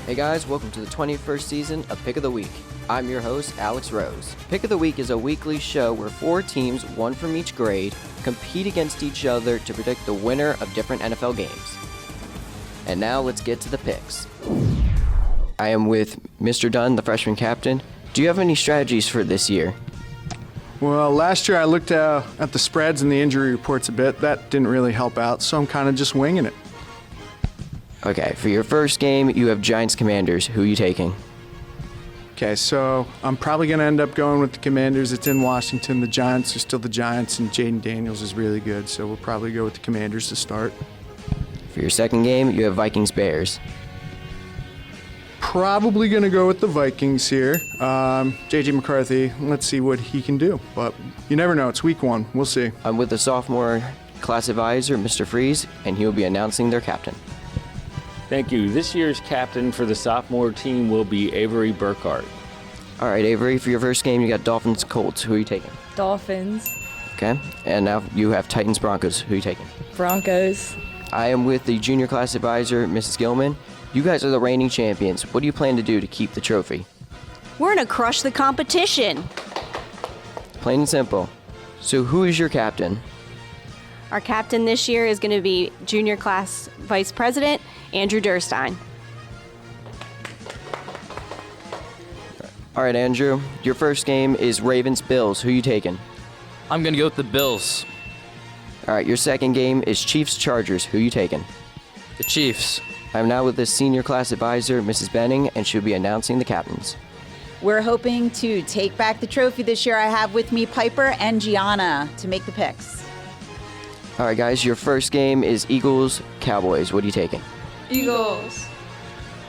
Hey guys, welcome to the 21st season of Pick of the Week. I'm your host, Alex Rose. Pick of the Week is a weekly show where 4 teams, 1 from each grade, compete against each other to predict the winner of different NFL games. And now let's get to the picks. I am with Mr. Dunn, the freshman captain. Do you have any strategies for this year? Well, last year I looked at the spreads and the injury reports a bit. That didn't really help out, so I'm kind of just winging it. Okay, for your first game, you have Giants Commanders. Who are you taking? Okay, so I'm probably going to end up going with the Commanders. It's in Washington. The Giants are still the Giants, and Jaden Daniels is really good, so we'll probably go with the Commanders to start. For your second game, you have Vikings Bears. Probably going to go with the Vikings here. J.J. McCarthy, let's see what he can do, but you never know. It's week 1. We'll see. I'm with the sophomore class advisor, Mr. Freeze, and he will be announcing their captain. Thank you. This year's captain for the sophomore team will be Avery Burkhart. All right, Avery, for your first game, you got Dolphins Colts. Who are you taking? Dolphins. Okay, and now you have Titans Broncos. Who are you taking? Broncos. I am with the junior class advisor, Mrs. Gilman. You guys are the reigning champions. What do you plan to do to keep the trophy? We're going to crush the competition. Plain and simple. So who is your captain? Our captain this year is going to be junior class vice president, Andrew Durstein. All right, Andrew, your first game is Ravens Bills. Who are you taking? I'm going to go with the Bills. All right, your second game is Chiefs Chargers. Who are you taking? The Chiefs. I'm now with the senior class advisor, Mrs. Benning, and she'll be announcing the captains. We're hoping to take back the trophy this year. I have with me Piper and Gianna to make the picks. All right, guys, your first game is Eagles Cowboys. What are you taking? Eagles.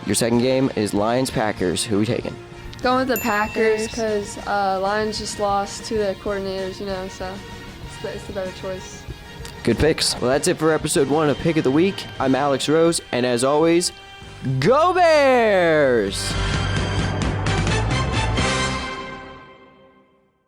Your second game is Lions Packers. Who are we taking? Going with the Packers because Lions just lost to the coordinators, so it's the better choice. Good picks. Well, that's it for episode 1 of Pick of the Week. I'm Alex Rose, and as always, go Bears!